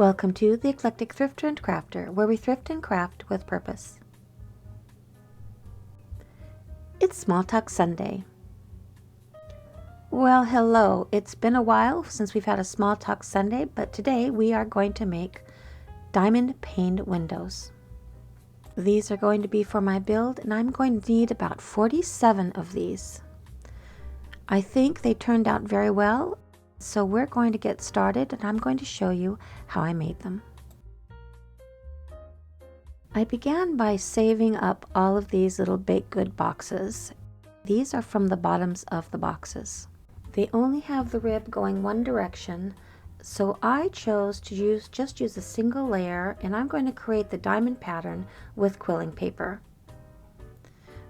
Welcome to the Eclectic Thrifter and Crafter, where we thrift and craft with purpose. It's Smalltalk Sunday. Well, hello. It's been a while since we've had a Smalltalk Sunday, but today we are going to make diamond paned windows. These are going to be for my build, and I'm going to need about 47 of these. I think they turned out very well. So we're going to get started, and I'm going to show you how I made them. I began by saving up all of these little baked good boxes. These are from the bottoms of the boxes. They only have the rib going one direction, so I chose to just use a single layer, and I'm going to create the diamond pattern with quilling paper.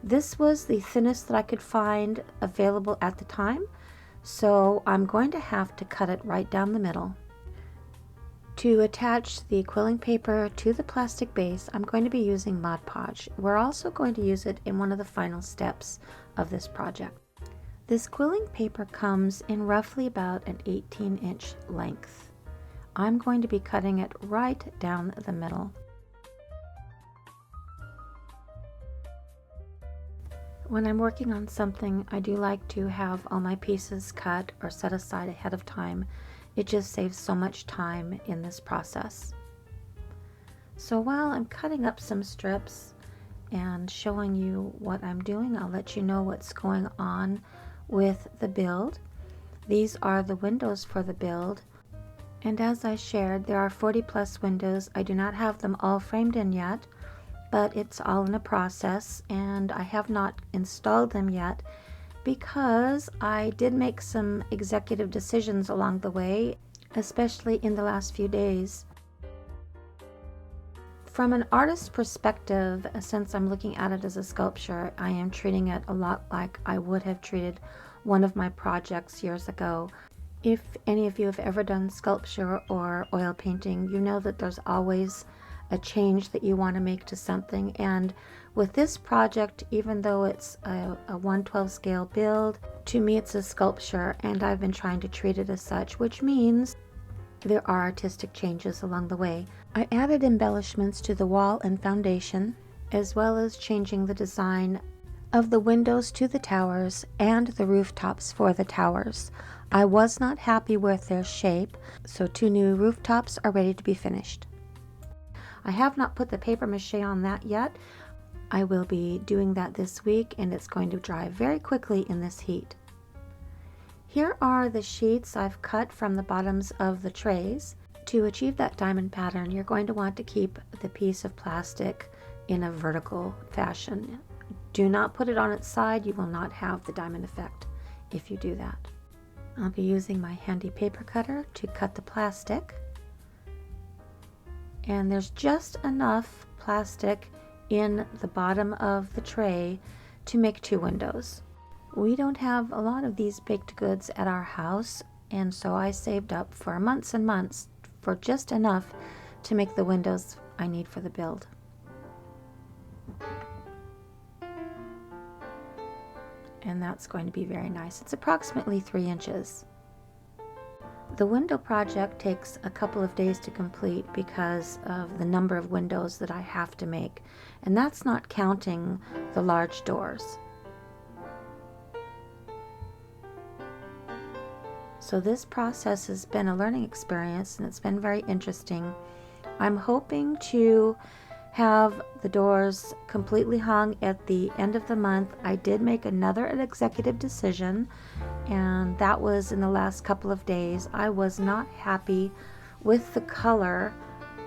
This was the thinnest that I could find available at the time. So I'm going to have to cut it right down the middle. To attach the quilling paper to the plastic base, I'm going to be using Mod Podge. We're also going to use it in one of the final steps of this project. This quilling paper comes in roughly about an 18-inch length. I'm going to be cutting it right down the middle. When I'm working on something, I do like to have all my pieces cut or set aside ahead of time. It just saves so much time in this process. So while I'm cutting up some strips and showing you what I'm doing, I'll let you know what's going on with the build. These are the windows for the build. And as I shared, there are 40+ windows. I do not have them all framed in yet, but it's all in a process, and I have not installed them yet because I did make some executive decisions along the way, especially in the last few days. From an artist's perspective, since I'm looking at it as a sculpture, I am treating it a lot like I would have treated one of my projects years ago. If any of you have ever done sculpture or oil painting, you know that there's always a change that you want to make to something, and with this project, even though it's a 1/12 scale build, to me it's a sculpture, and I've been trying to treat it as such, which means there are artistic changes along the way. I added embellishments to the wall and foundation, as well as changing the design of the windows to the towers and the rooftops for the towers. I was not happy with their shape, so 2 new rooftops are ready to be finished. I have not put the paper mache on that yet. I will be doing that this week, and it's going to dry very quickly in this heat. Here are the sheets I've cut from the bottoms of the trays. To achieve that diamond pattern, you're going to want to keep the piece of plastic in a vertical fashion. Do not put it on its side. You will not have the diamond effect if you do that. I'll be using my handy paper cutter to cut the plastic. And there's just enough plastic in the bottom of the tray to make 2 windows. We don't have a lot of these baked goods at our house, and so I saved up for months and months for just enough to make the windows I need for the build. And that's going to be very nice. It's approximately 3 inches. The window project takes a couple of days to complete because of the number of windows that I have to make, and that's not counting the large doors. So this process has been a learning experience, and it's been very interesting. I'm hoping to have the doors completely hung at the end of the month. I did make another executive decision, and that was in the last couple of days. I was not happy with the color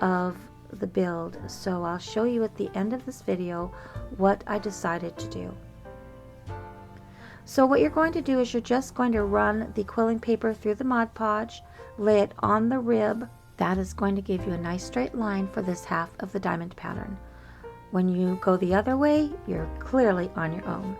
of the build, so I'll show you at the end of this video what I decided to do. So what you're going to do is you're just going to run the quilling paper through the Mod Podge, lay it on the rib. That is going to give you a nice straight line for this half of the diamond pattern. When you go the other way, you're clearly on your own.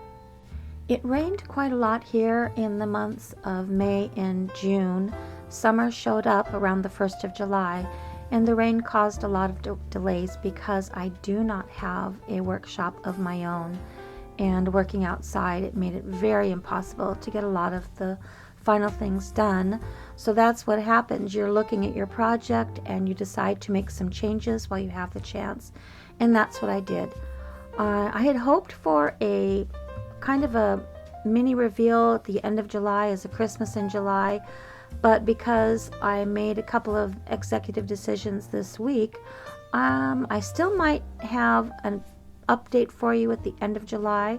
It rained quite a lot here in the months of May and June. Summer showed up around the 1st of July, and the rain caused a lot of delays because I do not have a workshop of my own, and working outside, it made it very impossible to get a lot of the final things done. So that's what happens. You're looking at your project and you decide to make some changes while you have the chance. And that's what I did. I had hoped for a kind of a mini reveal at the end of July as a Christmas in July, but because I made a couple of executive decisions this week, I still might have an update for you at the end of July.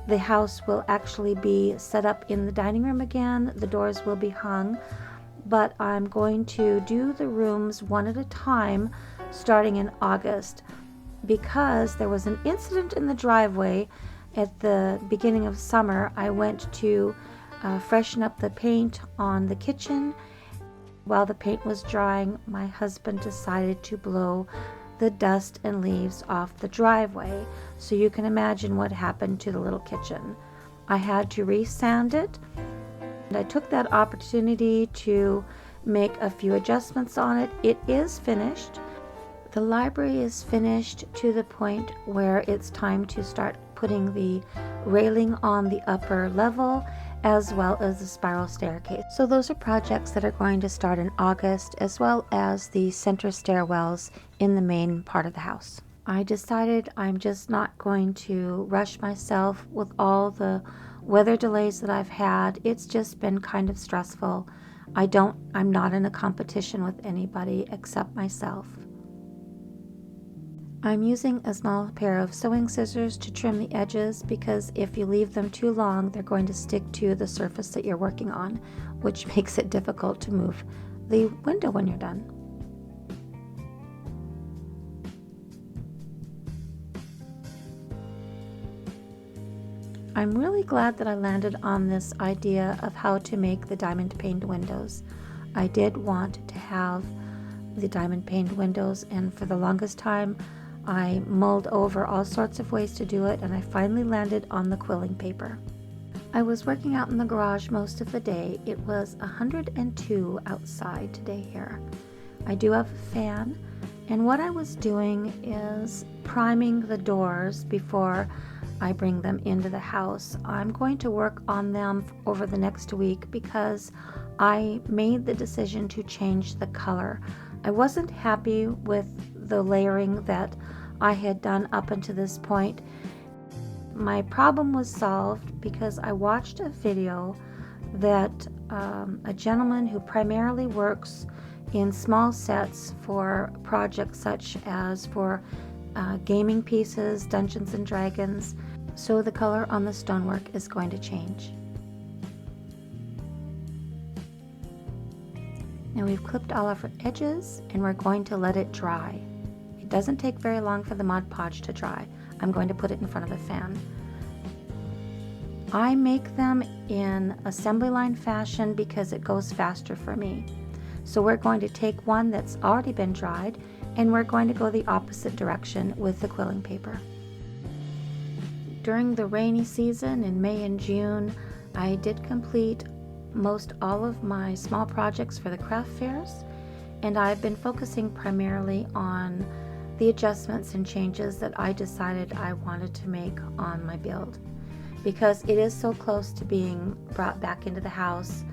The house will actually be set up in the dining room again. The doors will be hung, but I'm going to do the rooms one at a time starting in August, because there was an incident in the driveway at the beginning of summer. I went to freshen up the paint on the kitchen. While the paint was drying, my husband decided to blow the dust and leaves off the driveway. So you can imagine what happened to the little kitchen. I had to resand it, and I took that opportunity to make a few adjustments on it. It is finished. The library is finished to the point where it's time to start putting the railing on the upper level, as well as the spiral staircase. So those are projects that are going to start in August, as well as the center stairwells in the main part of the house. I decided I'm just not going to rush myself with all the weather delays that I've had. It's just been kind of stressful. I'm not in a competition with anybody except myself. I'm using a small pair of sewing scissors to trim the edges, because if you leave them too long, they're going to stick to the surface that you're working on, which makes it difficult to move the window when you're done. I'm really glad that I landed on this idea of how to make the diamond paned windows. I did want to have the diamond paned windows, and for the longest time I mulled over all sorts of ways to do it, and I finally landed on the quilling paper. I was working out in the garage most of the day. It was 102 outside today here. I do have a fan, and what I was doing is priming the doors before I bring them into the house. I'm going to work on them over the next week because I made the decision to change the color. I wasn't happy with the layering that I had done up until this point. My problem was solved because I watched a video that a gentleman who primarily works in small sets for projects such as for gaming pieces, Dungeons and Dragons, so the color on the stonework is going to change. Now we've clipped all of our edges and we're going to let it dry. It doesn't take very long for the Mod Podge to dry. I'm going to put it in front of a fan. I make them in assembly line fashion because it goes faster for me. So we're going to take one that's already been dried and we're going to go the opposite direction with the quilling paper. During the rainy season in May and June, I did complete most all of my small projects for the craft fairs, and I've been focusing primarily on the adjustments and changes that I decided I wanted to make on my build, because it is so close to being brought back into the house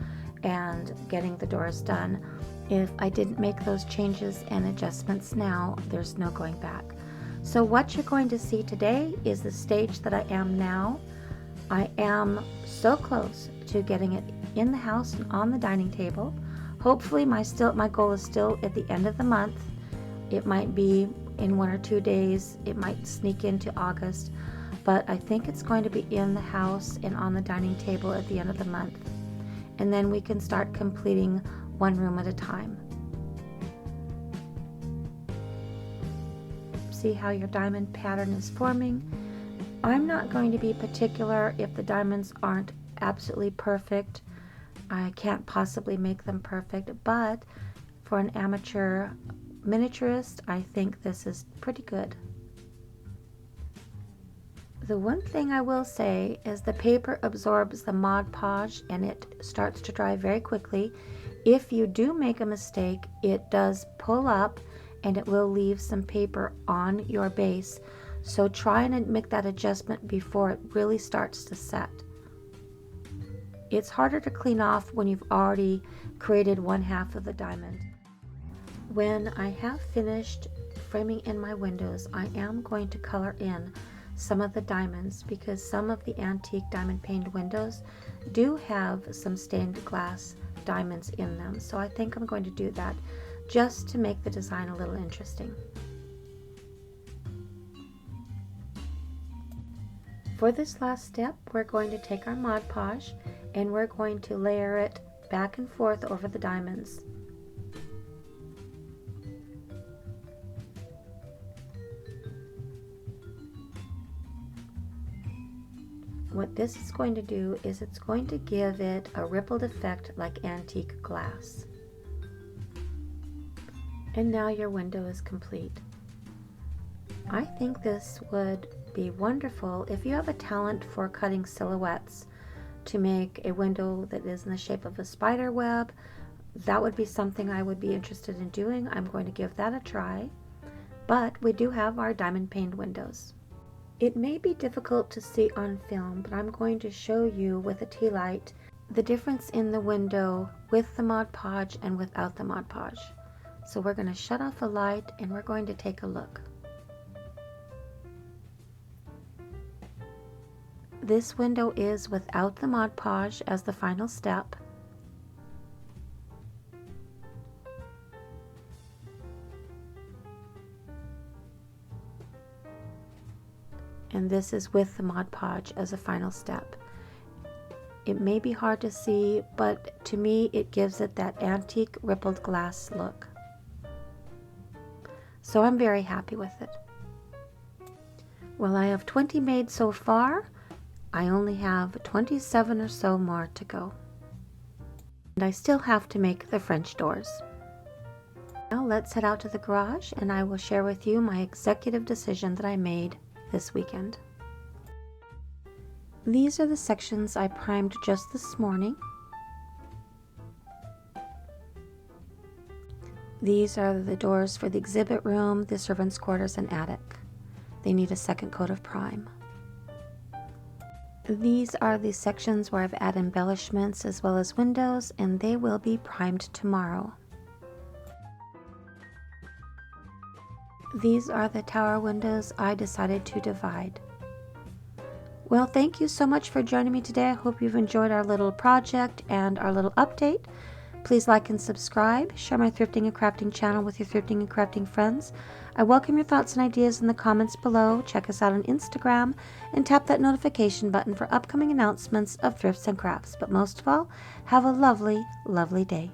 and getting the doors done. If I didn't make those changes and adjustments now, there's no going back. So what you're going to see today is the stage that I am now. I am so close to getting it in the house and on the dining table. Hopefully my goal is still at the end of the month. It might be in 1 or 2 days. It might sneak into August, but I think it's going to be in the house and on the dining table at the end of the month. And then we can start completing one room at a time. See how your diamond pattern is forming. I'm not going to be particular if the diamonds aren't absolutely perfect. I can't possibly make them perfect, but for an amateur miniaturist, I think this is pretty good. The one thing I will say is the paper absorbs the Mod Podge and it starts to dry very quickly. If you do make a mistake, it does pull up and it will leave some paper on your base. So try and make that adjustment before it really starts to set. It's harder to clean off when you've already created one half of the diamond. When I have finished framing in my windows, I am going to color in some of the diamonds because some of the antique diamond paned windows do have some stained glass diamonds in them. So I think I'm going to do that just to make the design a little interesting. For this last step, we're going to take our Mod Podge and we're going to layer it back and forth over the diamonds. What this is going to do is it's going to give it a rippled effect like antique glass. And now your window is complete. I think this would be wonderful if you have a talent for cutting silhouettes to make a window that is in the shape of a spider web. That would be something I would be interested in doing. I'm going to give that a try. But we do have our diamond paned windows. It may be difficult to see on film, but I'm going to show you with a tea light the difference in the window with the Mod Podge and without the Mod Podge. So we're going to shut off the light and we're going to take a look. This window is without the Mod Podge as the final step. And this is with the Mod Podge as a final step. It may be hard to see, but to me it gives it that antique rippled glass look. So I'm very happy with it. Well, I have 20 made so far. I only have 27 or so more to go. And I still have to make the French doors. Now let's head out to the garage and I will share with you my executive decision that I made this weekend. These are the sections I primed just this morning. These are the doors for the exhibit room, the servants' quarters, and attic. They need a second coat of prime. These are the sections where I've added embellishments as well as windows, and they will be primed tomorrow. These are the tower windows I decided to divide. Well, thank you so much for joining me today. I hope you've enjoyed our little project and our little update. Please like and subscribe. Share my thrifting and crafting channel with your thrifting and crafting friends. I welcome your thoughts and ideas in the comments below. Check us out on Instagram and tap that notification button for upcoming announcements of thrifts and crafts. But most of all, have a lovely, lovely day.